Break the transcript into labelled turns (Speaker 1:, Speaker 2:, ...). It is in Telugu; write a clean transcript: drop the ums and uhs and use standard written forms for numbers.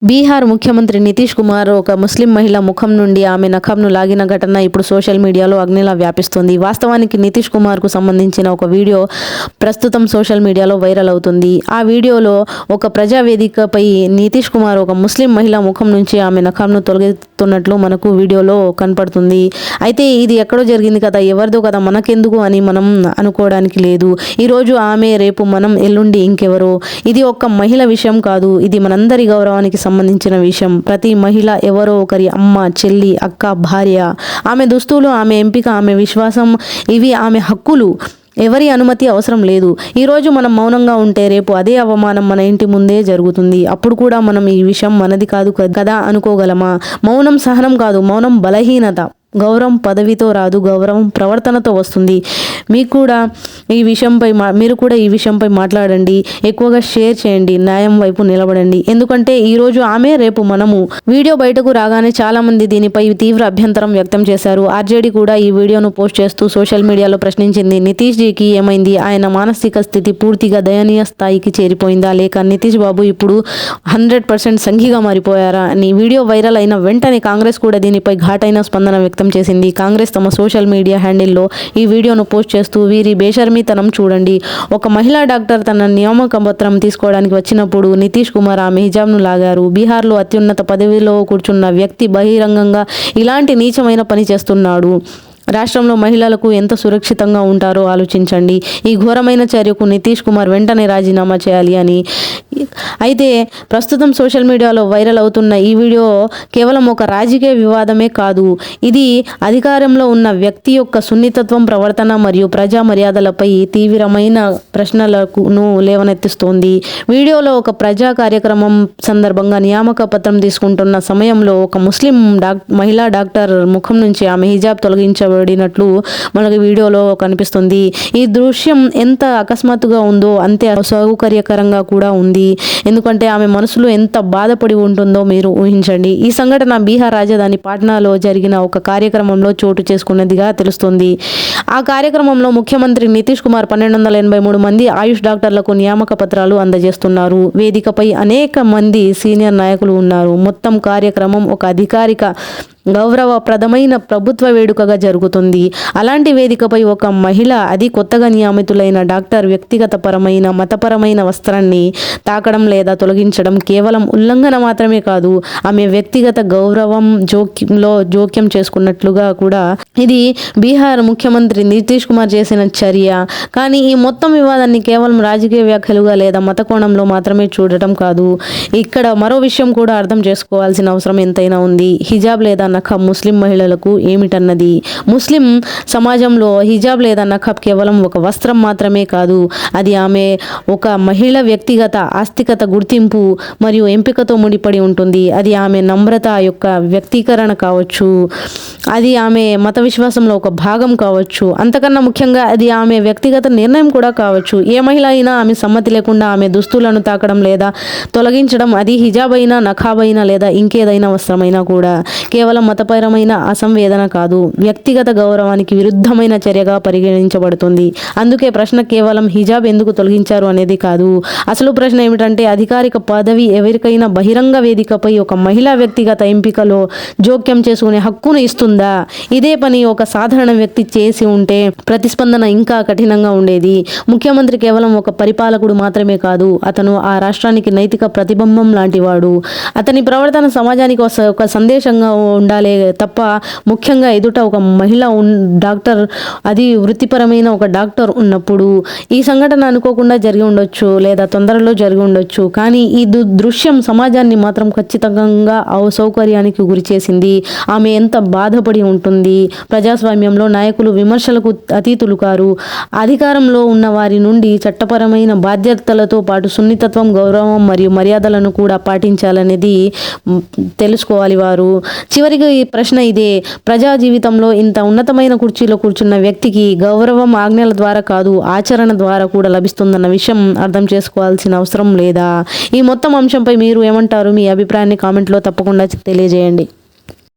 Speaker 1: బీహార్ ముఖ్యమంత్రి నితీష్ కుమార్ ఒక ముస్లిం మహిళ ముఖం నుండి ఆమె నఖంను లాగిన ఘటన ఇప్పుడు సోషల్ మీడియాలో అగ్నిలా వ్యాపిస్తుంది. వాస్తవానికి నితీష్ కుమార్కు సంబంధించిన ఒక వీడియో ప్రస్తుతం సోషల్ మీడియాలో వైరల్ అవుతుంది. ఆ వీడియోలో ఒక ప్రజావేదికపై నితీష్ కుమార్ ఒక ముస్లిం మహిళ ముఖం నుంచి ఆమె నఖంను తొలగిస్తున్నట్లు మనకు వీడియోలో కనపడుతుంది. అయితే ఇది ఎక్కడో జరిగింది కదా, ఎవరిదో కదా, మనకెందుకు అని మనం అనుకోవడానికి లేదు. ఈరోజు ఆమె, రేపు మనం, ఎల్లుండి ఇంకెవరో. ఇది ఒక్క మహిళ విషయం కాదు, ఇది మనందరి గౌరవానికి సంబంధించిన విషయం. ప్రతి మహిళ ఎవరో ఒకరి అమ్మ, చెల్లి, అక్క, భార్య. ఆమె దుస్తులు, ఆమె ఎంపిక, ఆమె విశ్వాసం, ఇవి ఆమె హక్కులు. ఎవరి అనుమతి అవసరం లేదు. ఈరోజు మనం మౌనంగా ఉంటే రేపు అదే అవమానం మన ఇంటి ముందే జరుగుతుంది. అప్పుడు కూడా మనం ఈ విషయం మనది కాదు కదా అనుకోగలమా? మౌనం సహనం కాదు, మౌనం బలహీనత. గౌరవం పదవితో రాదు, గౌరవం ప్రవర్తనతో వస్తుంది. మీరు కూడా ఈ విషయంపై మాట్లాడండి, ఎక్కువగా షేర్ చేయండి, న్యాయం వైపు నిలబడండి. ఎందుకంటే ఈరోజు ఆమె, రేపు మనము. వీడియో బయటకు రాగానే చాలా మంది దీనిపై తీవ్ర అభ్యంతరం వ్యక్తం చేశారు. ఆర్జేడీ కూడా ఈ వీడియోను పోస్ట్ చేస్తూ సోషల్ మీడియాలో ప్రశ్నించింది, నితీష్ జీకి ఏమైంది? ఆయన మానసిక స్థితి పూర్తిగా దయనీయ స్థాయికి చేరిపోయిందా, లేక నితీష్ బాబు ఇప్పుడు 100% సంఘిగా మారిపోయారా అని. వీడియో వైరల్ అయిన వెంటనే కాంగ్రెస్ కూడా దీనిపై ఘాటైన స్పందన వ్యక్తం చేసింది. కాంగ్రెస్ తమ సోషల్ మీడియా హ్యాండిల్లో ఈ వీడియోను పోస్ట్ చేస్తూ, వీరి బేషర్మీతనం చూడండి. ఒక మహిళా డాక్టర్ తన నియామక పత్రం తీసుకోవడానికి వచ్చినప్పుడు నితీష్ కుమార్ ఆమె హిజాబ్ను లాగారు. బీహార్లో అత్యున్నత పదవిలో కూర్చున్న వ్యక్తి బహిరంగంగా ఇలాంటి నీచమైన పని చేస్తున్నాడు. రాష్ట్రంలో మహిళలకు ఎంత సురక్షితంగా ఉంటారో ఆలోచించండి. ఈ ఘోరమైన చర్యకు నితీష్ కుమార్ వెంటనే రాజీనామా చేయాలి అని. అయితే ప్రస్తుతం సోషల్ మీడియాలో వైరల్ అవుతున్న ఈ వీడియో కేవలం ఒక రాజకీయ వివాదమే కాదు, ఇది అధికారంలో ఉన్న వ్యక్తి యొక్క సున్నితత్వం, ప్రవర్తన మరియు ప్రజా మర్యాదలపై తీవ్రమైన ప్రశ్నలను లేవనెత్తిస్తోంది. వీడియోలో ఒక ప్రజా కార్యక్రమం సందర్భంగా నియామక పత్రం తీసుకుంటున్న సమయంలో ఒక ముస్లిం మహిళా డాక్టర్ ముఖం నుంచి ఆమె హిజాబ్ తొలగించబడినట్లు మనకు వీడియోలో కనిపిస్తుంది. ఈ దృశ్యం ఎంత అకస్మాత్తుగా ఉందో అంతే అసౌకర్యకరంగా కూడా ఉంది. ఎందుకంటే ఆమె మనసులో ఎంత బాధపడి ఉంటుందో మీరు ఊహించండి. ఈ సంఘటన బీహార్ రాజధాని పాట్నాలో జరిగిన ఒక కార్యక్రమంలో చోటు చేసుకున్నదిగా తెలుస్తుంది. ఆ కార్యక్రమంలో ముఖ్యమంత్రి నితీష్ కుమార్ 1283 మంది ఆయుష్ డాక్టర్లకు నియామక పత్రాలు అందజేస్తున్నారు. వేదికపై అనేక మంది సీనియర్ నాయకులు ఉన్నారు. మొత్తం కార్యక్రమం ఒక అధికారిక, గౌరవప్రదమైన ప్రభుత్వ వేడుకగా జరుగుతుంది. అలాంటి వేదికపై ఒక మహిళ, అది కొత్తగా నియమితులైన డాక్టర్, వ్యక్తిగత పరమైన, మతపరమైన వస్త్రాన్ని తాకడం లేదా తొలగించడం కేవలం ఉల్లంఘన మాత్రమే కాదు, ఆమె వ్యక్తిగత గౌరవం జోక్యం చేసుకున్నట్లుగా కూడా. ఇది బీహార్ ముఖ్యమంత్రి నితీష్ కుమార్ చేసిన చర్య. కానీ ఈ మొత్తం వివాదాన్ని కేవలం రాజకీయ వ్యాఖ్యలుగా లేదా మత కోణంలో మాత్రమే చూడటం కాదు. ఇక్కడ మరో విషయం కూడా అర్థం చేసుకోవాల్సిన అవసరం ఎంతైనా ఉంది. హిజాబ్ లేదా నఖబ్ ముస్లిం మహిళలకు ఏమిటన్నది. ముస్లిం సమాజంలో హిజాబ్ లేదా నఖబ్ కేవలం ఒక వస్త్రం మాత్రమే కాదు, అది ఆమె ఒక మహిళ వ్యక్తిగత ఆస్తికత, గుర్తింపు మరియు ఎంపికతో ముడిపడి ఉంటుంది. అది ఆమె నమ్రత యొక్క వ్యక్తీకరణ కావచ్చు, అది ఆమె మత విశ్వాసంలో ఒక భాగం కావచ్చు, అంతకన్నా ముఖ్యంగా అది ఆమె వ్యక్తిగత నిర్ణయం కూడా కావచ్చు. ఏ మహిళ అయినా ఆమె సమ్మతి లేకుండా ఆమె దుస్తులను తాకడం లేదా తొలగించడం, అది హిజాబ్ అయినా, నఖాబ్ అయినా లేదా ఇంకేదైనా వస్త్రమైనా కూడా, కేవలం మతపరమైన అసంవేదన కాదు, వ్యక్తిగత గౌరవానికి విరుద్ధమైన చర్యగా పరిగణించబడుతుంది. అందుకే ప్రశ్న కేవలం హిజాబ్ ఎందుకు తొలగించారు అనేది కాదు. అసలు ప్రశ్న ఏమిటంటే, అధికారిక పదవి ఎవరికైనా బహిరంగ వేదికపై ఒక మహిళా వ్యక్తిగత ఎంపికలో జోక్యం చేసుకునే హక్కును ఇస్తుందా? ఇదే పని ఒక సాధారణ వ్యక్తి చేసి ఉంటే ప్రతిస్పందన ఇంకా కఠినంగా ఉండేది. ముఖ్యమంత్రి కేవలం ఒక పరిపాలకుడు మాత్రమే కాదు, అతను ఆ రాష్ట్రానికి నైతిక ప్రతిబింబం లాంటివాడు. అతని ప్రవర్తన సమాజానికి ఒక సందేశంగా ఉండాలే తప్ప, ముఖ్యంగా ఎదుట ఒక మహిళ డాక్టర్, అది వృత్తిపరమైన ఒక డాక్టర్ ఉన్నప్పుడు. ఈ సంఘటన అనుకోకుండా జరిగి ఉండొచ్చు లేదా తొందరలో జరిగి ఉండొచ్చు, కానీ ఈ దృశ్యం సమాజాన్ని మాత్రం ఖచ్చితంగా అసౌకర్యానికి గురిచేసింది. ఆమె ఎంత బాధపడి ఉంటుంది. ప్రజాస్వామ్యంలో నాయకులు విమర్శలకు అతీతులు కారు. అధికారంలో ఉన్న వారి నుండి చట్టపరమైన బాధ్యతలతో పాటు సున్నితత్వం, గౌరవం మరియు మర్యాదలను కూడా పాటించాలనేది తెలుసుకోవాలి వారు. చివరికి ఈ ప్రశ్న ఇదే, ప్రజా జీవితంలో ఇంత ఉన్నతమైన కుర్చీలో కూర్చున్న వ్యక్తికి గౌరవం ఆజ్ఞల ద్వారా కాదు, ఆచరణ ద్వారా కూడా లభిస్తుందన్న విషయం అర్థం చేసుకోవాల్సిన అవసరం లేదా? ఈ మొత్తం అంశంపై మీరు ఏమంటారు? మీ అభిప్రాయాన్ని కామెంట్లో తప్పకుండా తెలియజేయండి.